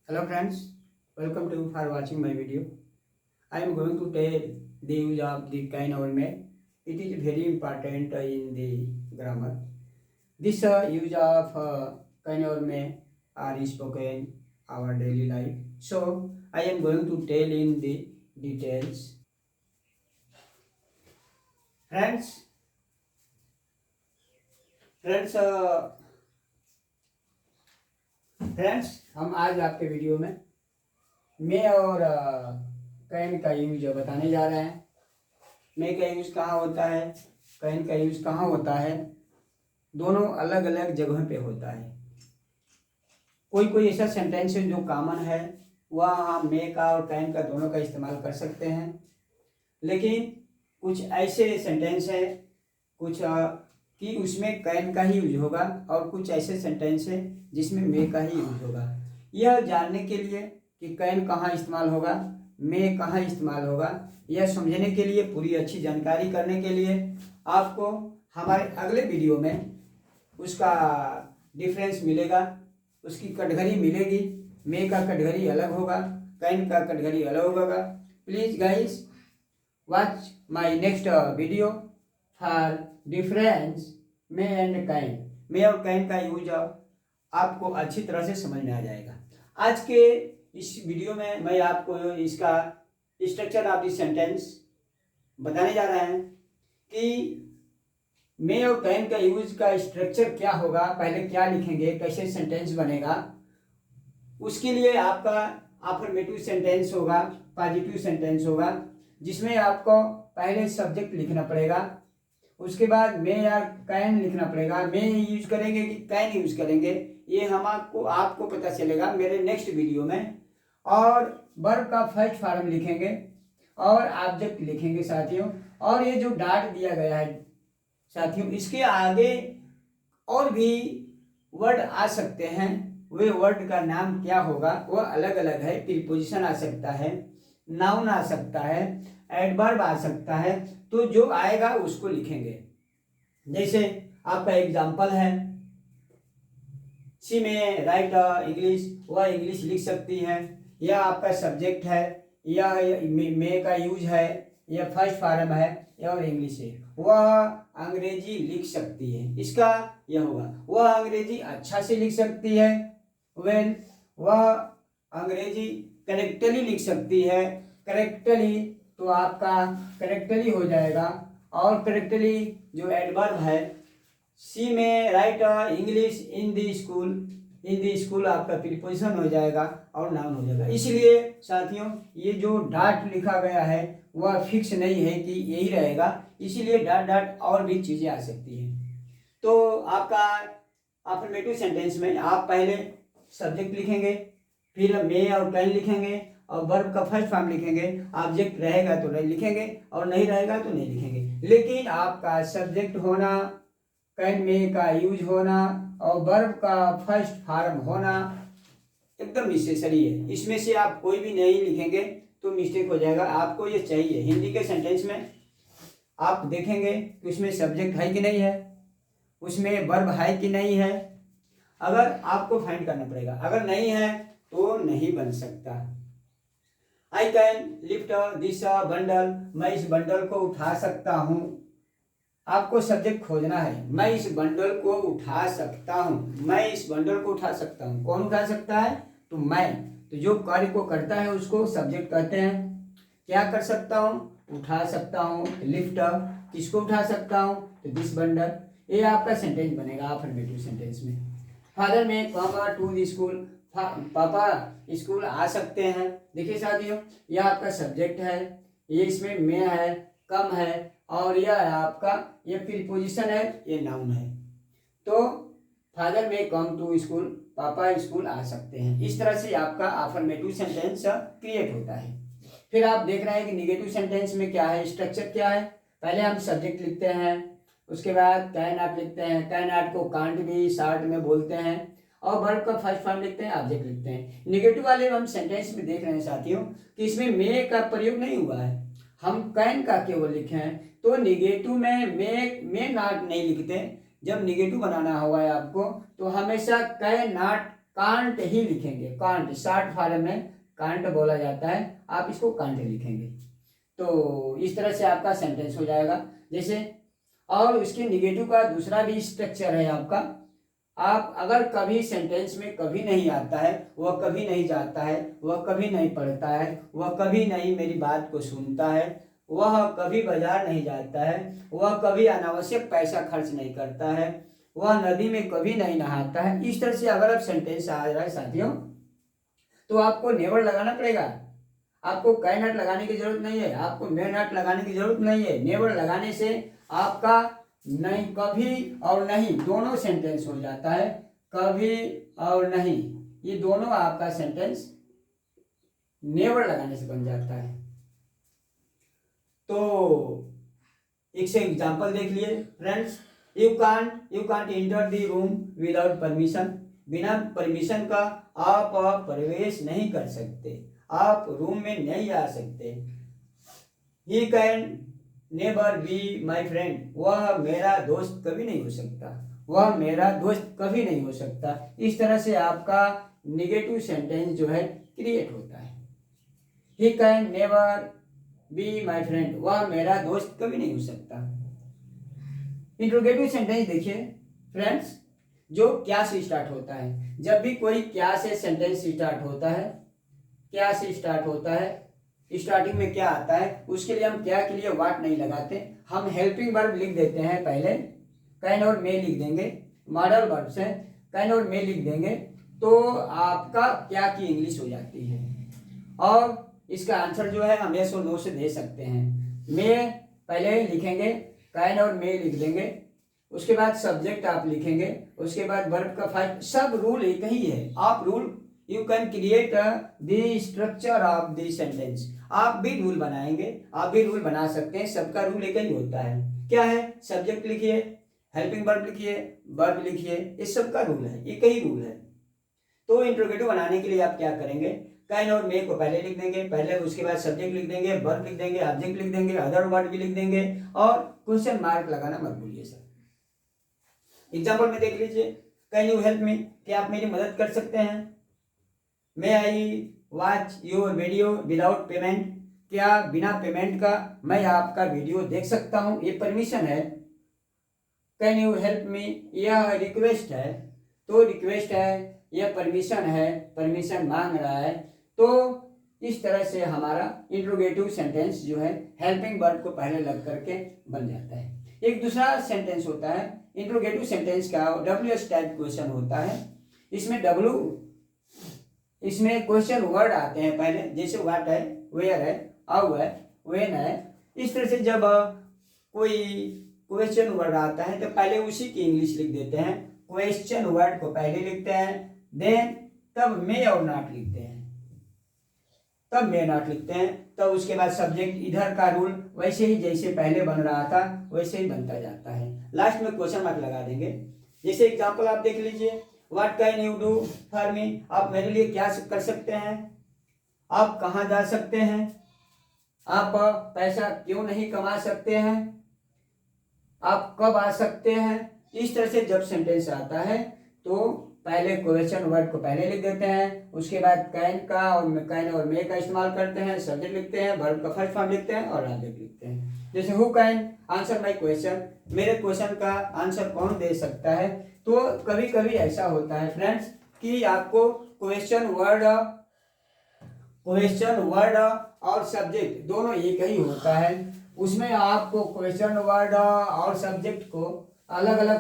Hello friends, welcome to for watching my video. I am going to tell the use of the kind or may. It is very important in the grammar. This use of kind or may are spoken our daily life. So I am going to tell in the details. Friends, friends, friends हम आज आपके video में मे और can का use बताने जा रहे हैं। मे का यूज कहाँ होता है, कैन का यूज कहाँ होता है, दोनों अलग अलग जगहों पे होता है। कोई कोई ऐसा सेंटेंस है जो कॉमन है, वह हम मे का और कैन का दोनों का इस्तेमाल कर सकते हैं। लेकिन कुछ ऐसे सेंटेंस है कुछ कि उसमें कैन का ही यूज होगा और कुछ ऐसे सेंटेंस है जिसमें मे का ही यूज होगा। यह जानने के लिए कि कैन कहाँ इस्तेमाल होगा, मे कहाँ इस्तेमाल होगा, यह समझने के लिए, पूरी अच्छी जानकारी करने के लिए आपको हमारे अगले वीडियो में उसका डिफरेंस मिलेगा, उसकी कटघरी मिलेगी। मे का कटघरी अलग होगा, कैन का कटघरी अलग होगा। Please guys watch my next video for difference may and can. May और कैन का यूज आपको अच्छी तरह से समझ में आ जाएगा। आज के इस वीडियो में मैं आपको इसका स्ट्रक्चर ऑफ द सेंटेंस बताने जा रहा है कि मे और कैन का यूज का स्ट्रक्चर क्या होगा, पहले क्या लिखेंगे, कैसे सेंटेंस बनेगा। उसके लिए आपका अफर्मेटिव सेंटेंस होगा, पॉजिटिव सेंटेंस होगा, जिसमें आपको पहले सब्जेक्ट लिखना पड़ेगा, उसके बाद मे या कैन लिखना पड़ेगा। मे यूज करेंगे कि कैन यूज करेंगे, ये हम आपको पता चलेगा मेरे नेक्स्ट वीडियो में। और वर्ब का फर्स्ट फॉर्म लिखेंगे और ऑब्जेक्ट लिखेंगे साथियों। और ये जो डॉट दिया गया है साथियों, इसके आगे और भी वर्ड आ सकते हैं। वे वर्ड का नाम क्या होगा वो अलग अलग है। प्रीपोजिशन आ सकता है, नाउन आ सकता है, एडवर्ब आ सकता है। तो जो आएगा उसको लिखेंगे। जैसे आपका एग्जाम्पल है, शी में राइट इंग्लिश, वह इंग्लिश लिख सकती है। यह आपका सब्जेक्ट है, यह मे का यूज है, यह फर्स्ट फॉर्म है, यह और इंग्लिश है। वह अंग्रेजी लिख सकती है, इसका यह होगा। वह अंग्रेजी अच्छा से लिख सकती है, वेल वह अंग्रेजी करेक्टली लिख सकती है। करेक्टली तो आपका करेक्टली हो जाएगा। और करेक्टली जो एडवर्ब है, सी में right English in the school, in the school आपका प्रीपोजिशन हो जाएगा और नाउन हो जाएगा। इसलिए साथियों ये जो डॉट लिखा गया है वह फिक्स नहीं है कि यही रहेगा, इसीलिए डॉट डॉट और भी चीज़ें आ सकती हैं। तो आपका अफर्मेटिव सेंटेंस में आप पहले सब्जेक्ट लिखेंगे, फिर मे और कैन लिखेंगे और वर्ब का फर्स्ट फॉर्म लिखेंगे। ऑब्जेक्ट रहेगा तो लिखेंगे और नहीं रहेगा तो नहीं लिखेंगे। लेकिन आपका सब्जेक्ट होना, कैन में का यूज होना और वर्ब का फर्स्ट फॉर्म होना एकदम नेसेसरी है। इसमें से आप कोई भी नहीं लिखेंगे तो मिस्टेक हो जाएगा। आपको ये चाहिए। हिंदी के सेंटेंस में आप देखेंगे कि उसमें सब्जेक्ट है कि नहीं है, उसमें वर्ब है कि नहीं है, अगर आपको फाइंड करना पड़ेगा। अगर नहीं है तो नहीं बन सकता। I can lift this bundle, मैं इस बंडल को उठा सकता हूँ। आपको सब्जेक्ट खोजना है। मैं इस बंडल को उठा सकता हूँ, मैं इस बंडल को उठा सकता हूँ। कौन उठा सकता है? तो मैं। तो जो कार्य को करता है उसको सब्जेक्ट कहते हैं। क्या कर सकता हूँ? उठा सकता हूँ। लिफ्ट, किसको उठा सकता हूँ? तो दिस बंडल। ये आपका सेंटेंस बनेगा अफर्मेटिव सेंटेंस में। फादर में कम टू द स्कूल, पापा स्कूल आ सकते हैं। देखिए साथियों, यह आपका सब्जेक्ट है, ये इसमें में है, कम है, और यह है आपका, ये प्रीपोजिशन है, ये नाउन है। तो फादर में कम टू स्कूल, पापा स्कूल आ सकते हैं। इस तरह से आपका अफर्मेटिव सेंटेंस क्रिएट होता है। फिर आप देख रहे हैं कि निगेटिव सेंटेंस में क्या है, स्ट्रक्चर क्या है। पहले हम सब्जेक्ट लिखते हैं, उसके बाद कैन नॉट लिखते हैं। कैन नॉट को कांट भी शॉर्ट में बोलते हैं। और वर्ब का फर्स्ट फॉर्म लिखते हैं, ऑब्जेक्ट लिखते हैं। निगेटिव वाले हम सेंटेंस में देख रहे हैं साथियों कि इसमें मे का प्रयोग नहीं हुआ है, हम कैन का केवल लिखे हैं। तो निगेटिव में मे नॉट नहीं लिखते। जब निगेटिव बनाना हुआ है आपको तो हमेशा कैन नॉट कांट ही लिखेंगे, कांट शॉर्ट फॉर्म में कांट बोला जाता है, आप इसको कांट लिखेंगे। तो इस तरह से आपका सेंटेंस हो जाएगा। जैसे और उसके निगेटिव का दूसरा भी स्ट्रक्चर है आपका। आप अगर कभी सेंटेंस में कभी नहीं आता है, वह कभी नहीं जाता है, वह कभी नहीं पढ़ता है, वह कभी नहीं मेरी बात को सुनता है, वह कभी बाजार नहीं जाता है, वह कभी अनावश्यक पैसा खर्च नहीं करता है, वह नदी में कभी नहीं नहाता है, इस तरह से अगर आप सेंटेंस आ रहा है साथियों, तो आपको नेवर लगाना पड़ेगा। आपको कै नॉट लगाने की जरूरत नहीं है, आपको मे नॉट लगाने की जरूरत नहीं है। नेवर लगाने से आपका नहीं, कभी और नहीं दोनों सेंटेंस हो जाता है। कभी और नहीं ये दोनों आपका सेंटेंस नेवर लगाने से बन जाता है। तो एक से एग्जांपल देख लिए friends. You can't enter the room without permission. बिना परमिशन का आप प्रवेश नहीं कर सकते, आप रूम में नहीं आ सकते। He can never be my friend. वह मेरा दोस्त कभी नहीं हो सकता, वह मेरा दोस्त कभी नहीं हो सकता। इस तरह से आपका निगेटिव सेंटेंस जो है क्रिएट होता है। He can never be my friend, वह मेरा दोस्त कभी नहीं हो सकता। इंट्रोगेटिव सेंटेंस देखिए फ्रेंड्स, जो क्या से स्टार्ट होता है। जब भी कोई क्या से सेंटेंस स्टार्ट होता है, क्या से स्टार्ट होता है, स्टार्टिंग में क्या आता है, उसके लिए हम क्या के लिए वाट नहीं लगाते, हम हेल्पिंग वर्ब लिख देते हैं। पहले कैन और मे लिख देंगे, मॉडल वर्ब से कैन और मे लिख देंगे, तो आपका क्या की इंग्लिश हो जाती है। और इसका आंसर जो है हम यस और नो से दे सकते हैं। मे पहले लिखेंगे, कैन और मे लिख देंगे, उसके बाद सब्जेक्ट आप लिखेंगे, उसके बाद वर्ब का फर्स्ट, सब रूल एक ही है। आप rule you can create the structure of the sentence. आप भी रूल बनाएंगे, आप भी रूल बना सकते हैं, सबका रूल एक ही होता है। क्या है, सब्जेक्ट लिखिए, हेल्पिंग वर्ब लिखिए, वर्ब लिखिए, ये सबका रूल है, एक ही रूल है। तो इंट्रोगेटिव बनाने के लिए आप क्या करेंगे, कैन और मे को पहले लिख देंगे, पहले उसके बाद सब्जेक्ट लिख देंगे, वर्ब लिख देंगे, ऑब्जेक्ट लिख देंगे, अदर वर्ड भी लिख देंगे, और क्वेश्चन मार्क लगाना मत भूलिए सर। एग्जाम्पल में देख लीजिए, कैन यू हेल्प मी, क्या आप मेरी मदद कर सकते हैं। May I watch your video without payment, क्या बिना पेमेंट का मैं आपका वीडियो देख सकता हूं, ये परमिशन है। कैन यू हेल्प मी, यह रिक्वेस्ट है, तो रिक्वेस्ट है, यह परमिशन है, परमिशन मांग रहा है। तो इस तरह से हमारा इंट्रोगेटिव सेंटेंस जो है हेल्पिंग वर्ब को पहले लग करके बन जाता है। एक दूसरा सेंटेंस होता है इंट्रोगेटिव सेंटेंस का, WH टाइप क्वेश्चन होता है। इसमें क्वेश्चन वर्ड आते हैं पहले, जैसे व्हाट है, वेयर है, हाउ है, व्हेन है। इस तरह से जब कोई क्वेश्चन वर्ड आता है तो पहले उसी की इंग्लिश लिख देते हैं। क्वेश्चन वर्ड को पहले लिखते हैं, देन तब मे और नॉट लिखते हैं, तब मे नॉट लिखते हैं, तब उसके बाद सब्जेक्ट। इधर का रूल वैसे ही जैसे पहले बन रहा था वैसे ही बनता जाता है। लास्ट में क्वेश्चन मार्क लगा देंगे। जैसे एग्जांपल आप देख लीजिए, what can you do for me, आप मेरे लिए क्या कर सकते हैं, आप कहाँ जा सकते हैं, आप पैसा क्यों नहीं कमा सकते हैं, आप कब आ सकते हैं। इस तरह से जब सेंटेंस आता है तो पहले क्वेश्चन वर्ड को पहले लिख देते हैं, उसके बाद कैन का और कैन और मे का इस्तेमाल करते हैं, सब्जेक्ट लिखते हैं, वर्ब का फर्स्ट फॉर्म लिखते हैं और ऑब्जेक्ट लिखते हैं। जैसे who can answer my question, मेरे क्वेश्चन का आंसर कौन दे सकता है। तो कभी कभी ऐसा होता है फ्रेंड्स कि आपको क्वेश्चन वर्ड और सब्जेक्ट दोनों एक ही होता है, उसमें आपको क्वेश्चन वर्ड और सब्जेक्ट को अलग अलग